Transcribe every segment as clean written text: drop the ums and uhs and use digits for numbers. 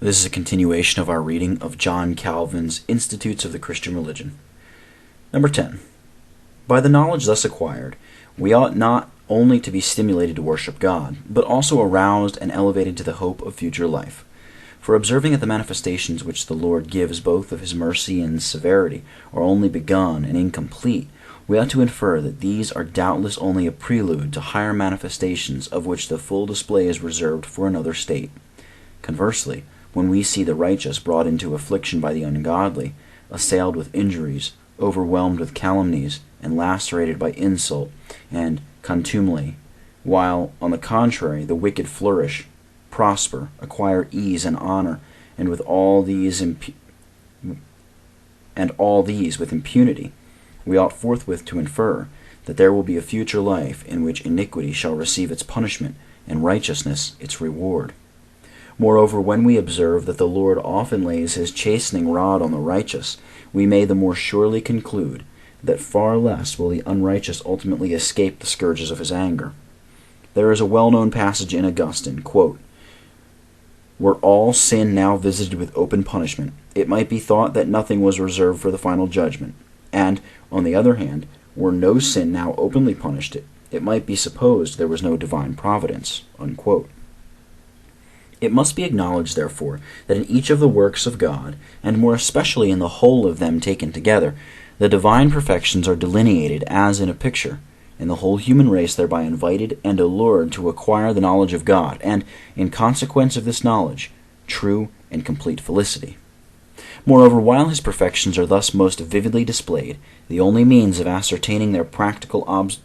This is a continuation of our reading of John Calvin's Institutes of the Christian Religion. Number 10. By the knowledge thus acquired, we ought not only to be stimulated to worship God, but also aroused and elevated to the hope of future life. For observing that the manifestations which the Lord gives both of his mercy and severity are only begun and incomplete, we ought to infer that these are doubtless only a prelude to higher manifestations of which the full display is reserved for another state. Conversely, when we see the righteous brought into affliction by the ungodly, assailed with injuries, overwhelmed with calumnies, and lacerated by insult and contumely, while, on the contrary, the wicked flourish, prosper, acquire ease and honor, and all these with impunity, we ought forthwith to infer that there will be a future life in which iniquity shall receive its punishment, and righteousness its reward. Moreover, when we observe that the Lord often lays his chastening rod on the righteous, we may the more surely conclude that far less will the unrighteous ultimately escape the scourges of his anger. There is a well-known passage in Augustine, quote, "Were all sin now visited with open punishment, it might be thought that nothing was reserved for the final judgment. And, on the other hand, were no sin now openly punished, it might be supposed there was no divine providence." Unquote. It must be acknowledged, therefore, that in each of the works of God, and more especially in the whole of them taken together, the divine perfections are delineated as in a picture, and the whole human race thereby invited and allured to acquire the knowledge of God, and, in consequence of this knowledge, true and complete felicity. Moreover, while his perfections are thus most vividly displayed, the only means of ascertaining their practical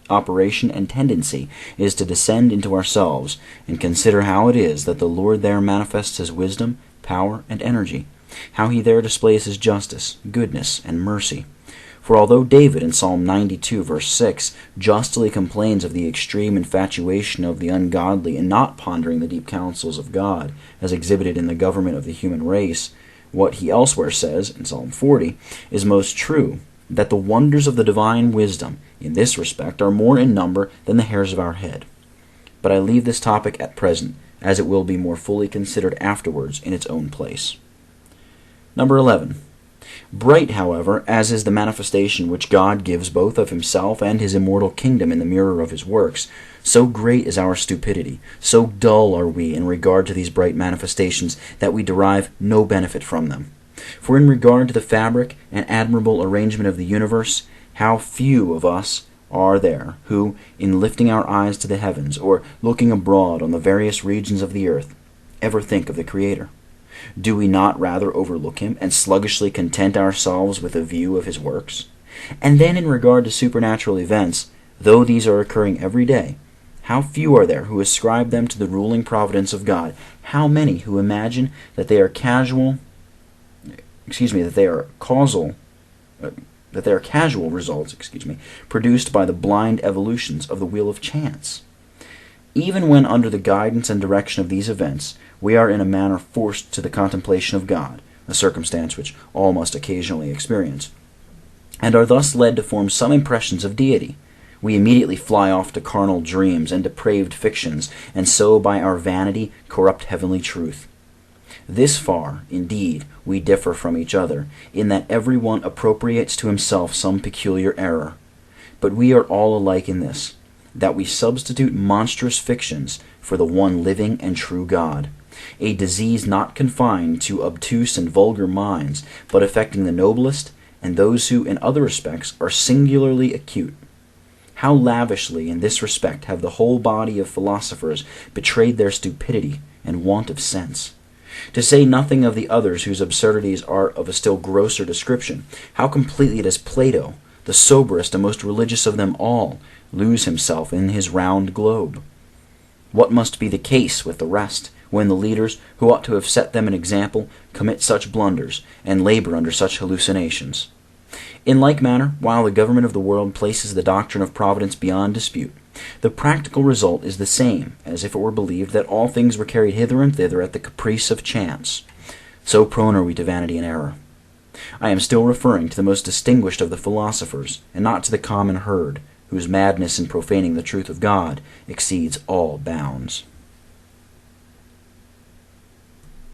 operation and tendency is to descend into ourselves, and consider how it is that the Lord there manifests his wisdom, power, and energy, how he there displays his justice, goodness, and mercy. For although David in Psalm 92, verse 6, justly complains of the extreme infatuation of the ungodly in not pondering the deep counsels of God, as exhibited in the government of the human race, what he elsewhere says, in Psalm 40, is most true, that the wonders of the divine wisdom, in this respect, are more in number than the hairs of our head. But I leave this topic at present, as it will be more fully considered afterwards in its own place. Number 11. Bright, however, as is the manifestation which God gives both of himself and his immortal kingdom in the mirror of his works, so great is our stupidity, so dull are we in regard to these bright manifestations, that we derive no benefit from them. For in regard to the fabric and admirable arrangement of the universe, how few of us are there who, in lifting our eyes to the heavens, or looking abroad on the various regions of the earth, ever think of the Creator? Do we not rather overlook him, and sluggishly content ourselves with a view of his works? And then in regard to supernatural events, though these are occurring every day, how few are there who ascribe them to the ruling providence of God? How many who imagine that they are casual results, produced by the blind evolutions of the wheel of chance? Even when under the guidance and direction of these events, we are in a manner forced to the contemplation of God, a circumstance which all must occasionally experience, and are thus led to form some impressions of deity, we immediately fly off to carnal dreams and depraved fictions, and so by our vanity corrupt heavenly truth. This far, indeed, we differ from each other, in that every one appropriates to himself some peculiar error. But we are all alike in this, that we substitute monstrous fictions for the one living and true God, a disease not confined to obtuse and vulgar minds, but affecting the noblest and those who, in other respects, are singularly acute. How lavishly in this respect have the whole body of philosophers betrayed their stupidity and want of sense! To say nothing of the others whose absurdities are of a still grosser description, how completely does Plato, the soberest and most religious of them all, lose himself in his round globe? What must be the case with the rest, when the leaders, who ought to have set them an example, commit such blunders, and labor under such hallucinations? In like manner, while the government of the world places the doctrine of providence beyond dispute, the practical result is the same as if it were believed that all things were carried hither and thither at the caprice of chance. So prone are we to vanity and error. I am still referring to the most distinguished of the philosophers, and not to the common herd, whose madness in profaning the truth of God exceeds all bounds.